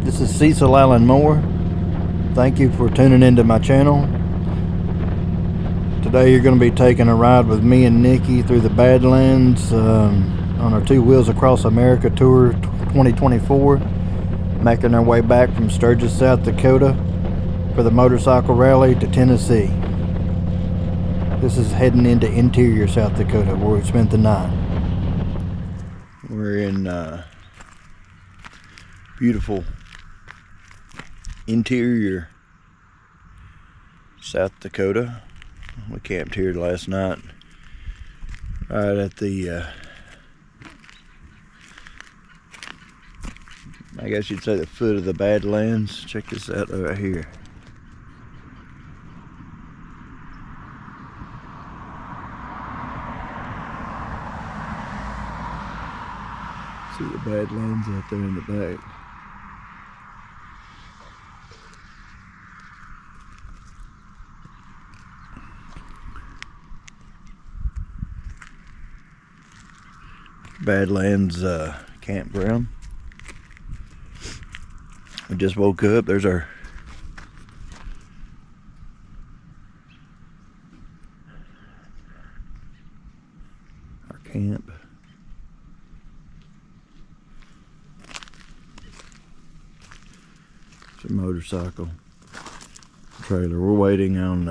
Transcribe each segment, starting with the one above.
This is Cecil Allen Moore. Thank you for tuning into my channel. Today you're going to be taking a ride with me and Nikki through the Badlands on our Two Wheels Across America Tour 2024, making our way back from Sturgis, South Dakota for the motorcycle rally to Tennessee. This is heading into interior South Dakota where we spent the night. We're in beautiful interior South Dakota. We camped here last night right at the I guess you'd say the foot of the Badlands. Check this out right here. See the Badlands out there in the back. Badlands Campground. We just woke up. There's our camp. It's a motorcycle trailer. We're waiting on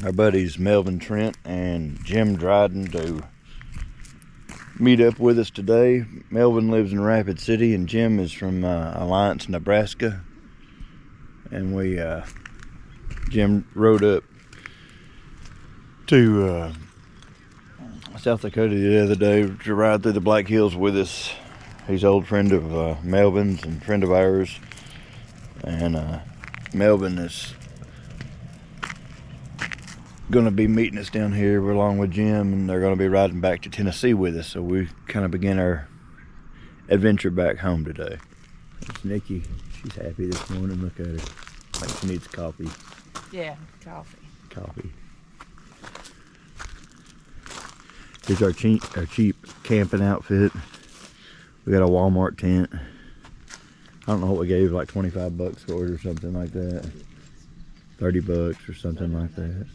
our buddies Melvin Trent and Jim Dryden to meet up with us today. Melvin lives in Rapid City and Jim is from Alliance, Nebraska. And Jim rode up to South Dakota the other day to ride through the Black Hills with us. He's an old friend of Melvin's and friend of ours. And Melvin is going to be meeting us down here along with Jim, and they're going to be riding back to Tennessee with us. So we kind of begin our adventure back home today. It's Nikki. She's happy this morning. Look at her. Like she needs coffee. Yeah, coffee. Coffee. Here's our cheap camping outfit. We got a Walmart tent. I don't know what we gave, like 25 bucks for it or something like that. 30 bucks or something like that.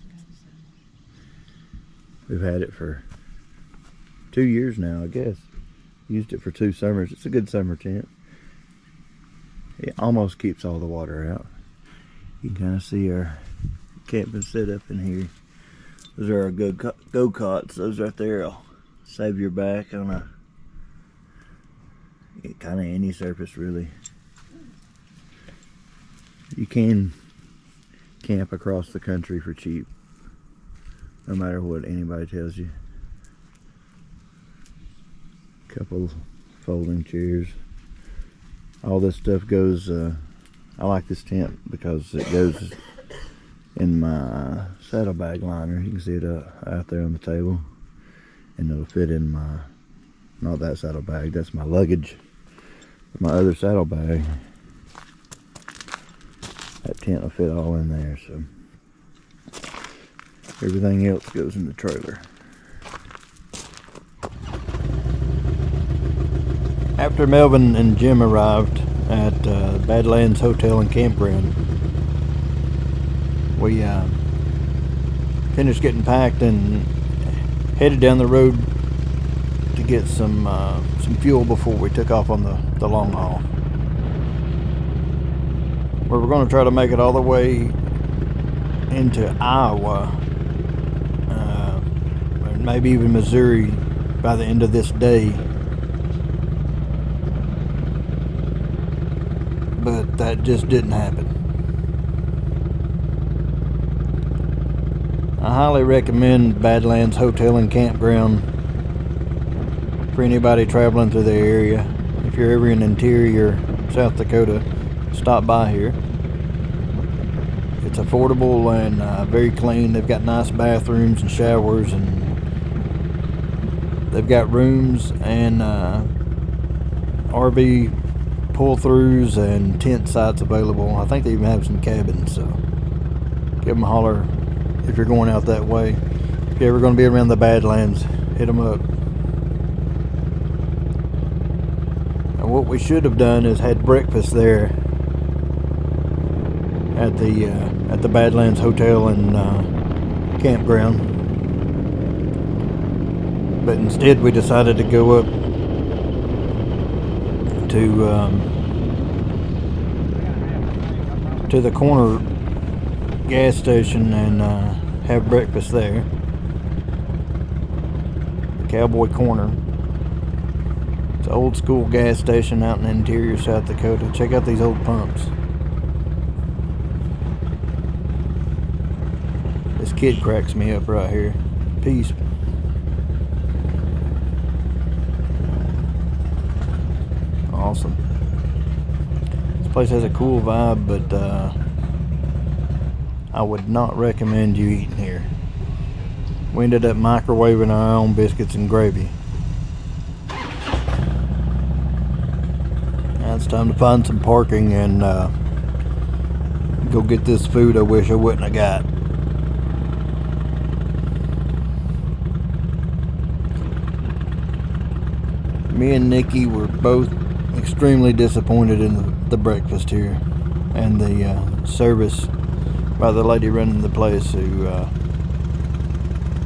We've had it for 2 years now, I guess. Used it for 2 summers. It's a good summer tent. It almost keeps all the water out. You can kind of see our camping setup in here. Those are our go-karts. Those right there will save your back on a kind of any surface, really. You can camp across the country for cheap, no matter what anybody tells you. Couple folding chairs. All this stuff goes, I like this tent because it goes in my saddlebag liner. You can see it out there on the table. And it'll fit in my, not that saddlebag, that's my luggage. My other saddlebag. That tent will fit all in there, so everything else goes in the trailer. After Melvin and Jim arrived at Badlands Hotel and Campground, we finished getting packed and headed down the road to get some fuel before we took off on the long haul. We're going to try to make it all the way into Iowa, and maybe even Missouri by the end of this day. But that just didn't happen. I highly recommend Badlands Hotel and Campground for anybody traveling through the area. If you're ever in interior South Dakota, stop by here. It's affordable and very clean. They've got nice bathrooms and showers, and they've got rooms and RV pull-throughs and tent sites available. I think they even have some cabins, so give them a holler if you're going out that way. If you're ever going to be around the Badlands, hit them up. And what we should have done is had breakfast there at the Badlands Hotel and Campground. But instead we decided to go up to the corner gas station and have breakfast there. Cowboy Corner. It's an old school gas station out in the interior South Dakota. Check out these old pumps. This kid cracks me up right here. Peace. Awesome. This place has a cool vibe, but I would not recommend you eating here. We ended up microwaving our own biscuits and gravy. Now it's time to find some parking and go get this food I wish I wouldn't have got. Me and Nikki were both extremely disappointed in the breakfast here and the service by the lady running the place, who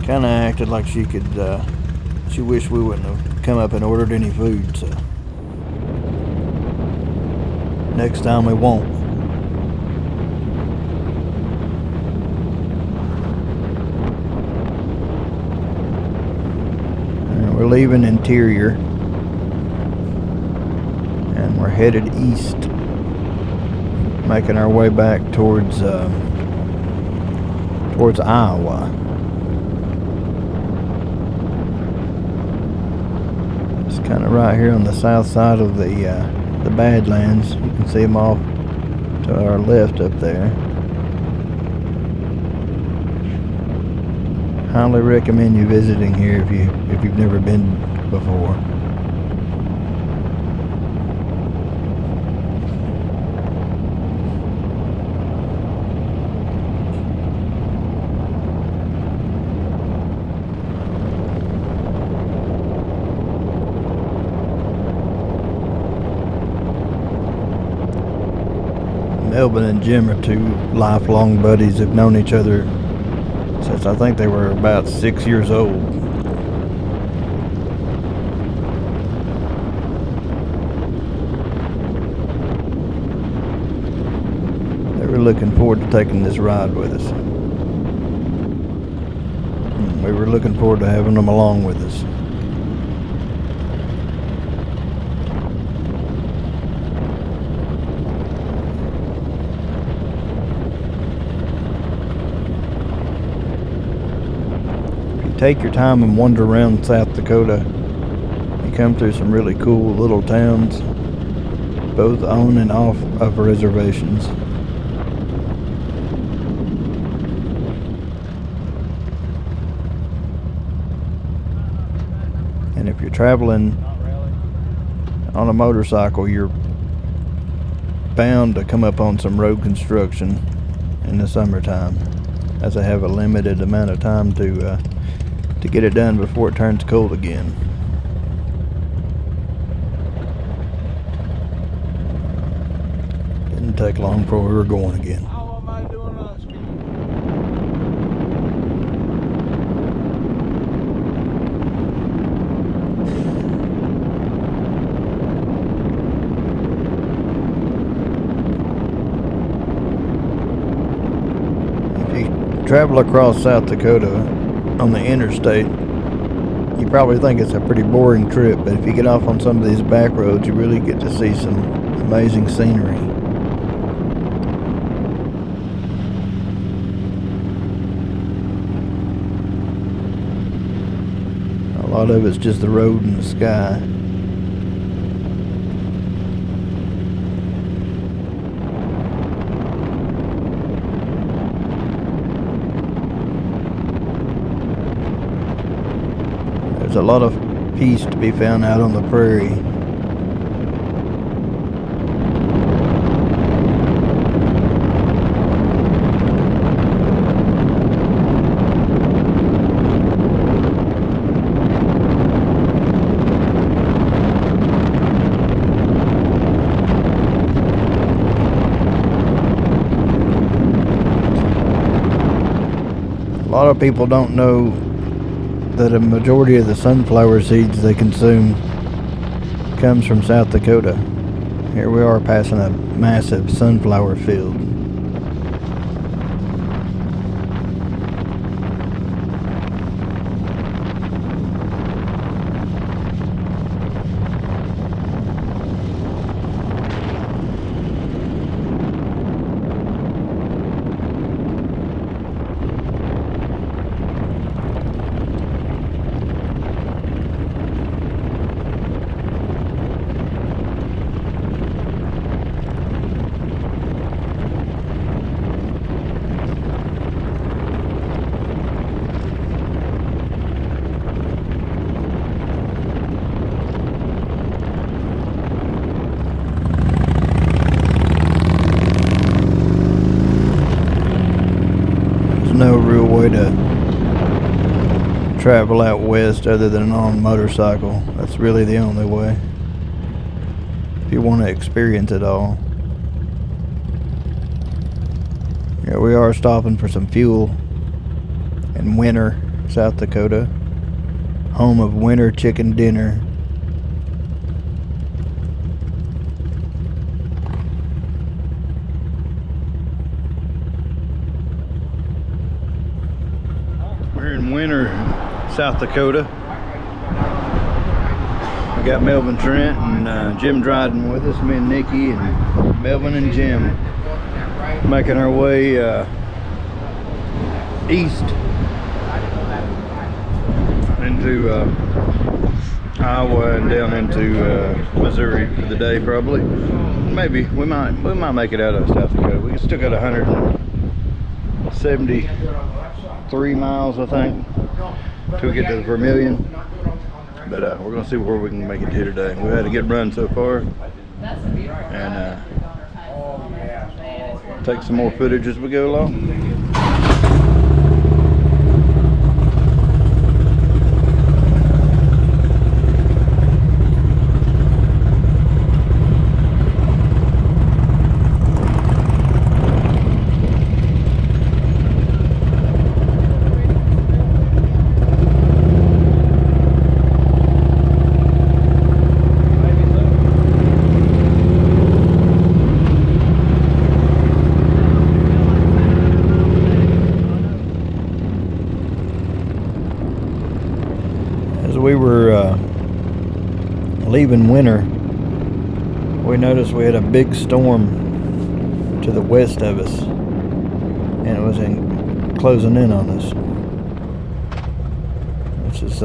kind of acted like she could, she wished we wouldn't have come up and ordered any food, so next time we won't. And we're leaving Interior and we're headed east, making our way back towards Iowa. It's kind of right here on the south side of the Badlands. You can see them off to our left up there. Highly recommend you visiting here if you've never been before. Melvin and Jim are two lifelong buddies. Have known each other since I think they were about 6 years old. They were looking forward to taking this ride with us. We were looking forward to having them along with us. Take your time and wander around South Dakota. You come through some really cool little towns, both on and off of reservations. And if you're traveling on a motorcycle, you're bound to come up on some road construction in the summertime, as they have a limited amount of time to get it done before it turns cold again. Didn't take long before we were going again. How am I doing on speed? If you travel across South Dakota on the interstate, you probably think it's a pretty boring trip, but if you get off on some of these back roads, you really get to see some amazing scenery. A lot of it's just the road and the sky. There's a lot of peace to be found out on the prairie. of people don't know that a majority of the sunflower seeds they consume comes from South Dakota. Here we are passing a massive sunflower field. No real way to travel out west other than on a motorcycle. That's really the only way if you want to experience it all. Here we are stopping for some fuel in Winter, South Dakota, home of winter chicken dinner. We're in Winter, South Dakota. We got Melvin Trent and Jim Dryden with us, me and Nikki and Melvin and Jim, making our way east into Iowa and down into Missouri for the day probably. Maybe we might make it out of South Dakota. We still got 173 miles, I think, till we get to the Vermilion. But we're gonna see where we can make it to today. We've had a good run so far, and take some more footage as we go along. We were leaving Winter, we noticed we had a big storm to the west of us, and it was closing in on us. Which is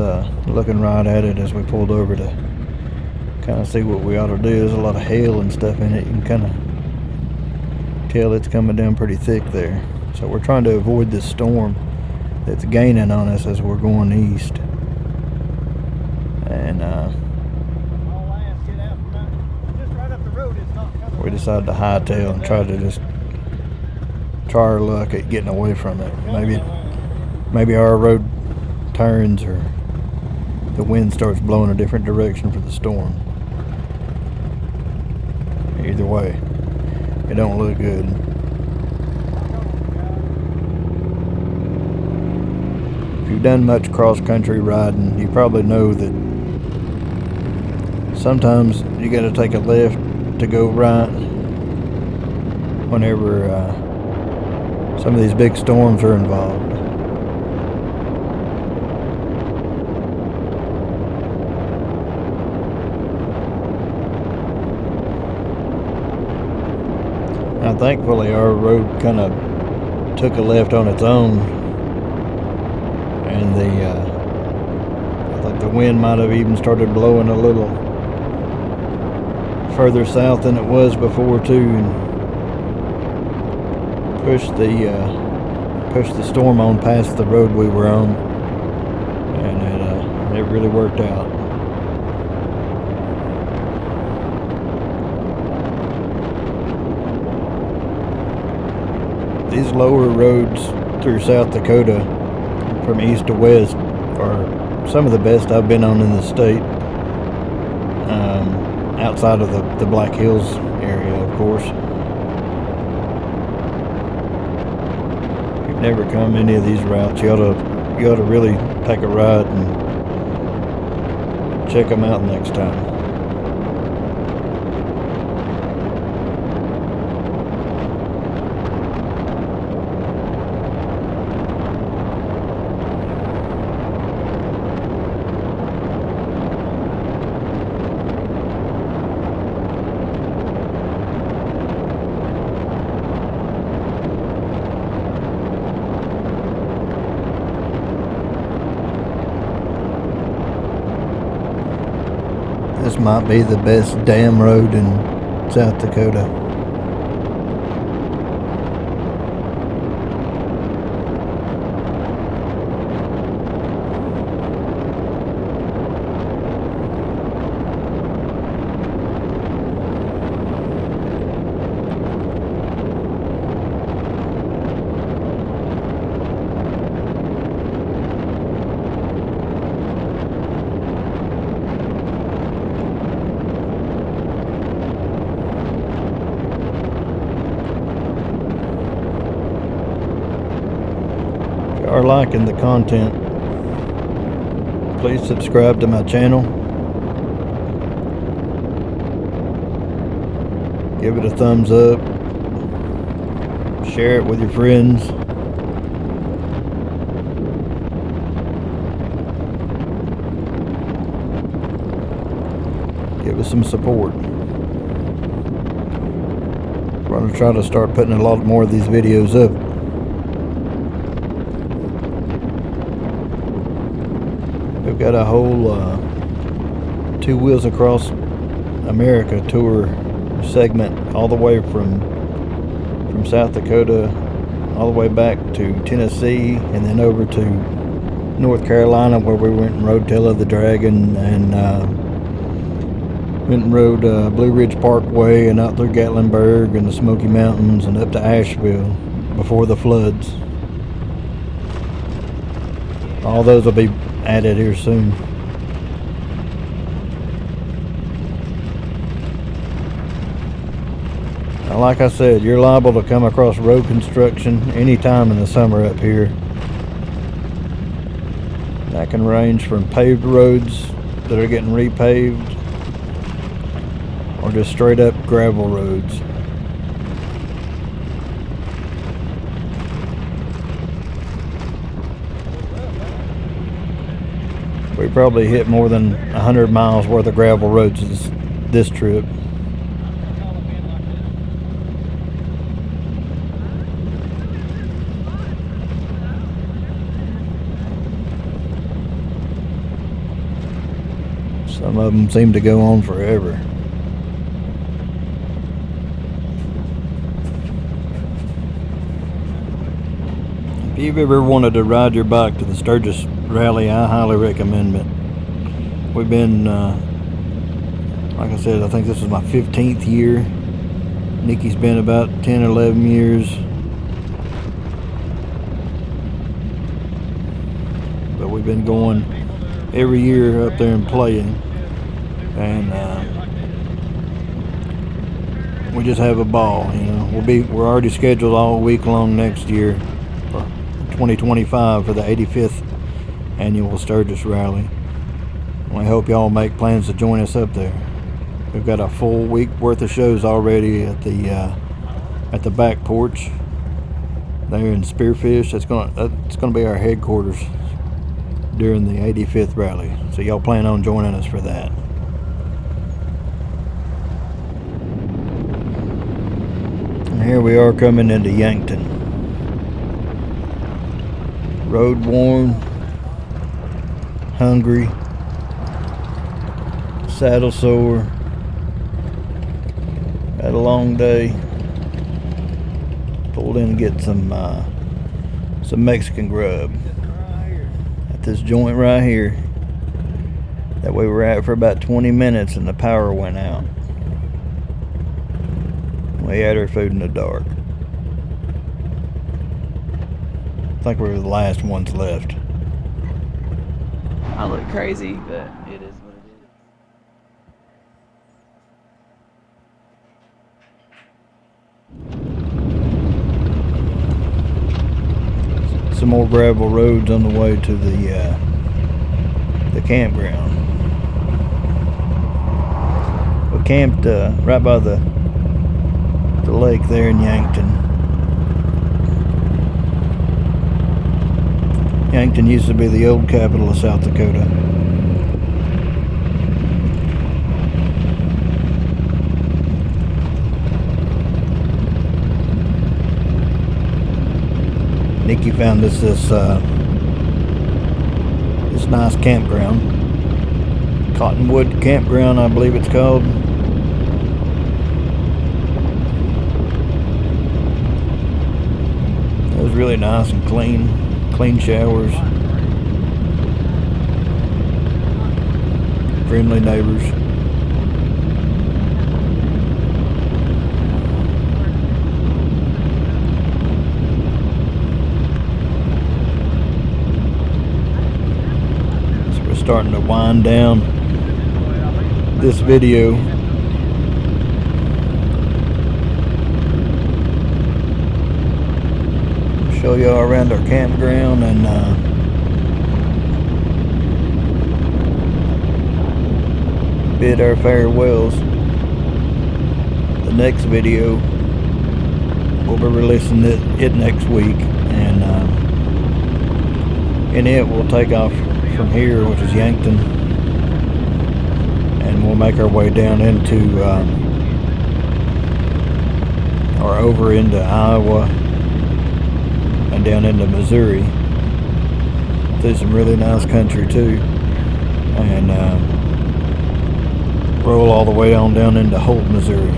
looking right at it as we pulled over to kind of see what we ought to do. There's a lot of hail and stuff in it. You can kind of tell it's coming down pretty thick there. So we're trying to avoid this storm that's gaining on us as we're going east. And we decided to hightail and try our luck at getting away from it. Maybe our road turns or the wind starts blowing a different direction for the storm. Either way, it don't look good. If you've done much cross-country riding, you probably know that sometimes you got to take a left to go right whenever some of these big storms are involved. Now, thankfully, our road kind of took a left on its own, and I think the wind might have even started blowing a little further south than it was before too, and pushed the storm on past the road we were on, and it really worked out. These lower roads through South Dakota from east to west are some of the best I've been on in the state, outside of the Black Hills area, of course. never come any of these routes, you ought to really take a ride and check them out next time. This might be the best damn road in South Dakota. Are liking the content, please subscribe to my channel, give it a thumbs up, share it with your friends. Give us some support. We're going to try to start putting a lot more of these videos up. We've got a whole Two Wheels Across America tour segment all the way from South Dakota all the way back to Tennessee and then over to North Carolina, where we went and rode Tail of the Dragon and went and rode Blue Ridge Parkway and out through Gatlinburg and the Smoky Mountains and up to Asheville before the floods. All those will be added here soon. Now, like I said, you're liable to come across road construction anytime in the summer up here. That can range from paved roads that are getting repaved or just straight up gravel roads. We probably hit more than 100 miles worth of gravel roads this trip. Some of them seem to go on forever. If you've ever wanted to ride your bike to the Sturgis Rally, I highly recommend it. We've been, like I said, I think this is my 15th year. Nikki's been about 10 or 11 years. But we've been going every year up there and playing. And we just have a ball, you know. We're already scheduled all week long next year for 2025 for the 85th annual Sturgis Rally. We hope y'all make plans to join us up there. We've got a full week worth of shows already at the back porch there in Spearfish. That's gonna be our headquarters during the 85th rally. So y'all plan on joining us for that. And here we are coming into Yankton. Road worn, hungry, saddle sore, had a long day. Pulled in to get some Mexican grub at this joint right here that we were at for about 20 minutes and the power went out. We had our food in the dark. I think we were the last ones left. I look crazy, but it is what it is. some more gravel roads on the way to the campground. We camped right by the lake there in Yankton. Yankton used to be the old capital of South Dakota. Nikki found us this nice campground, Cottonwood Campground, I believe it's called. It was really nice and clean showers, friendly neighbors. Starting to wind down this video. Show y'all around our campground and bid our farewells. The next video we'll be releasing it next week, and in it we'll take off from here, which is Yankton, and we'll make our way down into or over into Iowa and down into Missouri, through some really nice country too, and roll all the way on down into Holt, Missouri.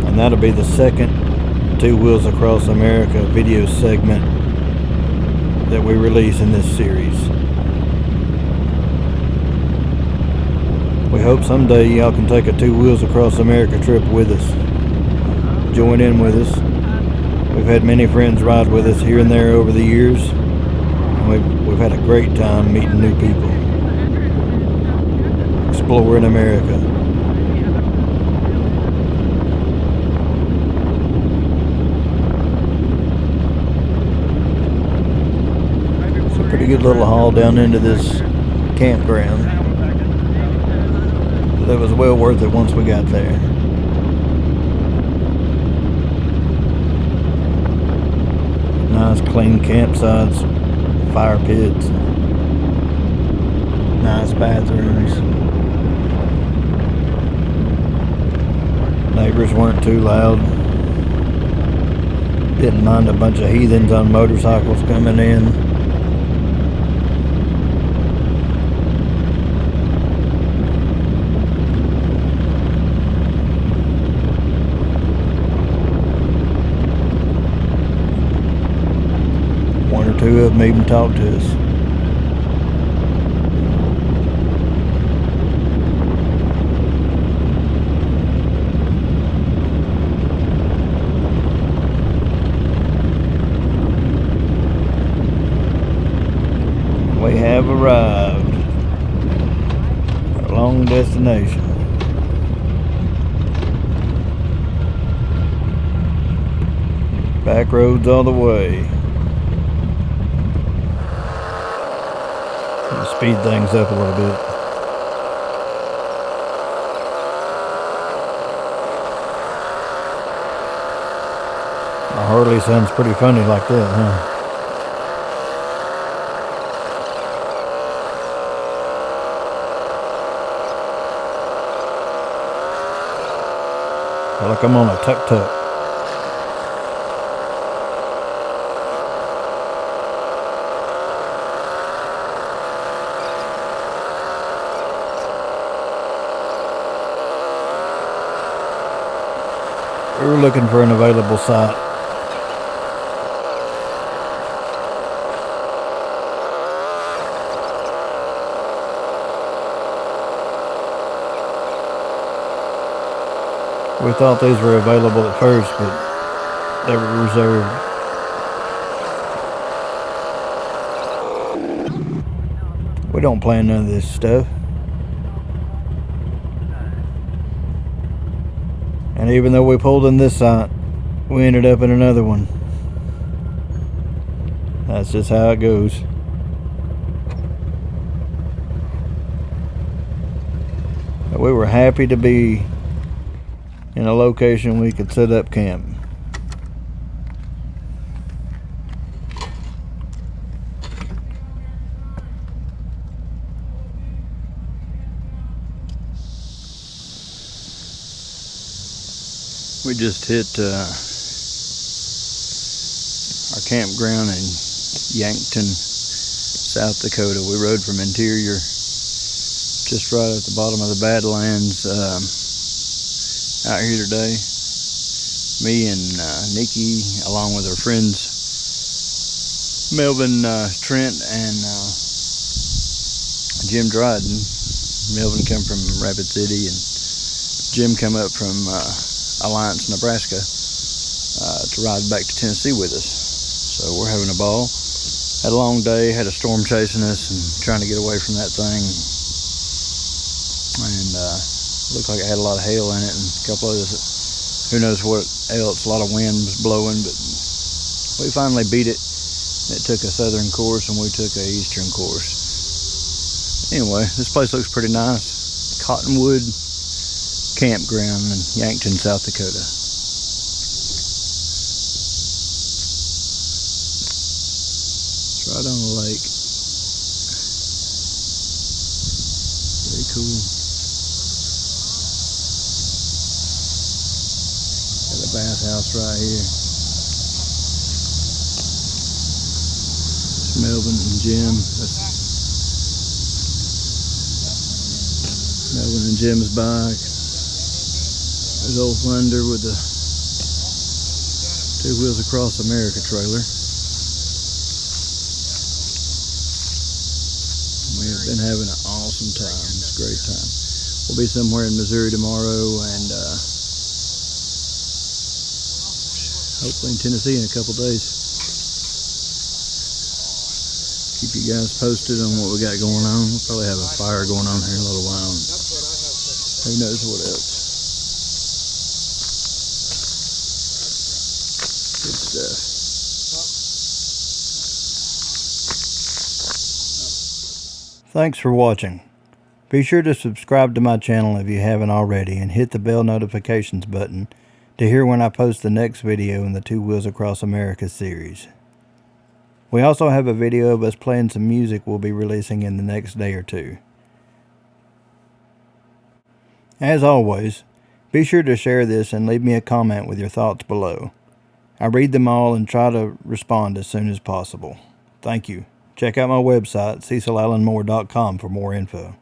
And that'll be the second Two Wheels Across America video segment that we release in this series. We hope someday y'all can take a Two Wheels Across America trip with us. Join in with us. We've had many friends ride with us here and there over the years, and we've had a great time meeting new people, exploring America. Pretty good little haul down into this campground. That was well worth it once we got there. Nice clean campsites, fire pits, nice bathrooms. Neighbors weren't too loud. Didn't mind a bunch of heathens on motorcycles coming in. Two of them even talked to us. We have arrived at our long destination. Backroads all the way. Speed things up a little bit. My Harley sounds pretty funny like that, huh? I feel like I'm on a tuk-tuk. We were looking for an available site. We thought these were available at first, but they were reserved. We don't plan none of this stuff. And even though we pulled in this site, we ended up in another one. That's just how it goes. But we were happy to be in a location we could set up camp. We just hit our campground in Yankton, South Dakota. We rode from Interior, just right at the bottom of the Badlands, out here today. Me and Nikki, along with our friends Melvin, Trent, and Jim Dryden. Melvin come from Rapid City, and Jim come up from Alliance, Nebraska, to ride back to Tennessee with us. So we're having a ball. Had a long day, had a storm chasing us and trying to get away from that thing. And looked like it had a lot of hail in it and a couple of others. Who knows what else, a lot of wind was blowing, but we finally beat it. It took a southern course and we took a eastern course. Anyway, this place looks pretty nice. Cottonwood Campground in Yankton, South Dakota. It's right on the lake. Very cool. Got a bathhouse right here. It's Melvin and Jim. That's Melvin and Jim's bike. There's old Thunder with the Two Wheels Across America trailer. We have been having an awesome time. It's a great time. We'll be somewhere in Missouri tomorrow and hopefully in Tennessee in a couple days. Keep you guys posted on what we got going on. We'll probably have a fire going on here in a little while. Who knows what else. Good stuff. Thanks for watching. Be sure to subscribe to my channel if you haven't already and hit the bell notifications button to hear when I post the next video in the Two Wheels Across America series. We also have a video of us playing some music we'll be releasing in the next day or two. As always, be sure to share this and leave me a comment with your thoughts below. I read them all and try to respond as soon as possible. Thank you. Check out my website, CecilAllenMoore.com, for more info.